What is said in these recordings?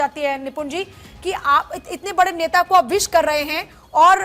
जाती है निपुण जी कि आप इतने बड़े नेता को आप विश कर रहे हैं और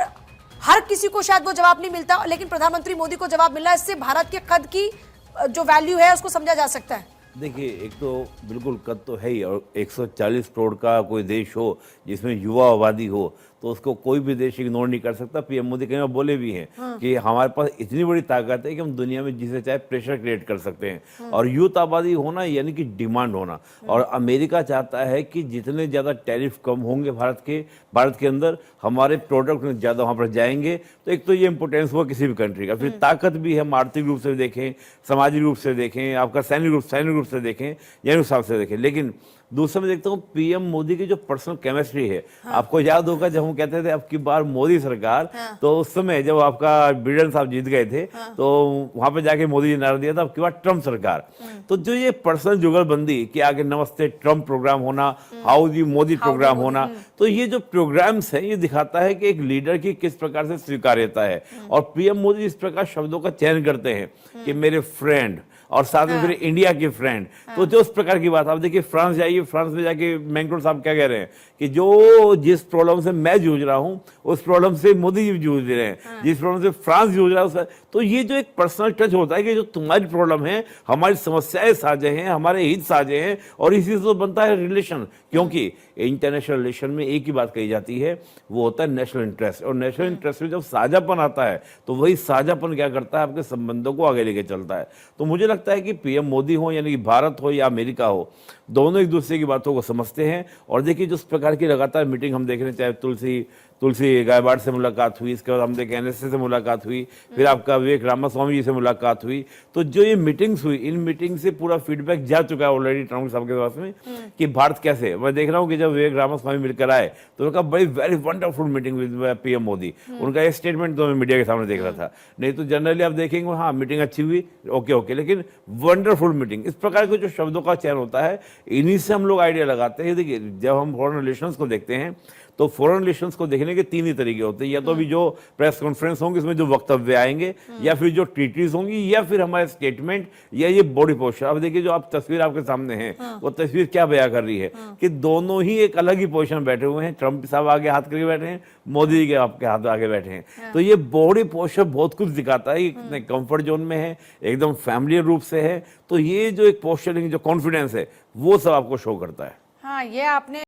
हर किसी को शायद वो जवाब नहीं मिलता, लेकिन प्रधानमंत्री मोदी को जवाब मिला। इससे भारत के कद की जो वैल्यू है उसको समझा जा सकता है। देखिए, एक तो बिल्कुल कद तो है ही, और 140 करोड़ का कोई देश हो जिसमें युवा आबादी हो तो उसको कोई भी देश इग्नोर नहीं कर सकता। पीएम मोदी कई बार बोले भी हैं कि हमारे पास इतनी बड़ी ताकत है कि हम दुनिया में जिसे चाहे प्रेशर क्रिएट कर सकते हैं। और यूथ आबादी होना यानी कि डिमांड होना, और अमेरिका चाहता है कि जितने ज़्यादा टैरिफ कम होंगे भारत के अंदर, हमारे प्रोडक्ट ज़्यादा वहाँ पर जाएंगे। तो एक तो ये इंपोर्टेंस हुआ किसी भी कंट्री का। फिर ताकत भी हम आर्थिक रूप से देखें, सामाजिक रूप से देखें, आपका सैन्य रूप से देखें, यानी हिसाब से देखें। लेकिन दूसरा मैं देखता हूँ पीएम मोदी की जो पर्सनल केमिस्ट्री है। आपको याद होगा जब हम कहते थे अब की बार मोदी सरकार, तो उस समय जब आपका बिडेन साहब जीत गए थे तो वहां पे जाके मोदी जी नारा दिया था अब की बार ट्रम्प सरकार। तो जो ये पर्सनल जुगलबंदी कि आगे नमस्ते ट्रम्प प्रोग्राम होना, हाउ दी मोदी प्रोग्राम होना, तो ये जो प्रोग्राम्स है ये दिखाता है कि एक लीडर की किस प्रकार से स्वीकार्यता है। और पीएम मोदी इस प्रकार शब्दों का चयन करते हैं कि मेरे फ्रेंड, और साथ में फिर इंडिया के फ्रेंड। तो जो उस प्रकार की बात, आप देखिए फ्रांस जाइए, फ्रांस में जाके मैक्रोन साहब क्या कह रहे हैं कि जो जिस प्रॉब्लम से मैं जूझ रहा हूं उस प्रॉब्लम से मोदी जी जूझ रहे हैं, जिस प्रॉब्लम से फ्रांस जूझ रहा है। तो ये जो एक पर्सनल टच होता है कि जो तुम्हारी प्रॉब्लम है, हमारी समस्याएं साझे हैं, हमारे हित साझे हैं, और इसी से तो बनता है रिलेशन। क्योंकि इंटरनेशनल रिलेशन में एक ही बात कही जाती है, वो होता है नेशनल इंटरेस्ट। और नेशनल इंटरेस्ट में जब साझापन आता है तो वही साझापन क्या करता है, आपके संबंधों को आगे लेके चलता है। तो मुझे लगता है कि पीएम मोदी हो यानी कि भारत हो या अमेरिका हो, दोनों एक दूसरे की बातों को समझते हैं। और देखिए जिस प्रकार की लगातार मीटिंग हम देख रहे हैं, चाहे तुलसी गायकवाड़ से मुलाकात हुई, इसके बाद हम देखें एनएसए से मुलाकात हुई, फिर आपका विवेक रामास्वामी जी से मुलाकात हुई। तो जो ये मीटिंग्स हुई, इन मीटिंग से पूरा फीडबैक जा चुका है ऑलरेडी ट्रम्प साहब के पास में कि भारत कैसे। मैं देख रहा हूँ कि जब विवेक रामास्वामी मिलकर आए तो उनका बड़ी very wonderful meeting with PM Modi. उनका एक स्टेटमेंट तो मैं मीडिया के सामने देख रहा था। नहीं तो जनरली आप देखेंगे हाँ मीटिंग अच्छी हुई, ओके, लेकिन वंडरफुल मीटिंग। इस प्रकार के जो शब्दों का चयन होता है, इन्हीं से हम लोग आइडिया लगाते हैं। देखिए जब हम फॉरेन रिलेशंस को देखते हैं तो फॉरेन रिलेशंस को देखने के तीन ही तरीके होते हैं। या तो अभी जो प्रेस कॉन्फ्रेंस होंगे इसमें जो वक्तव्य आएंगे, या फिर जो ट्रीटीज होंगी, या फिर हमारे स्टेटमेंट, या ये बॉडी पोस्चर। अब देखिए जो आप तस्वीर आपके सामने है, वो तस्वीर क्या बयां कर रही है कि दोनों ही एक अलग ही पोजीशन में बैठे हुए हैं। ट्रम्प साहब आगे हाथ करके बैठे हैं, मोदी जी के आपके हाथ आगे बैठे हैं। तो ये बॉडी पोस्चर बहुत कुछ दिखाता है, कितने कंफर्ट जोन में है, एकदम फैमिलियर रूप से है। तो ये जो एक पोस्चरिंग, जो कॉन्फिडेंस है, वो सब आपको शो करता है। हाँ, ये आपने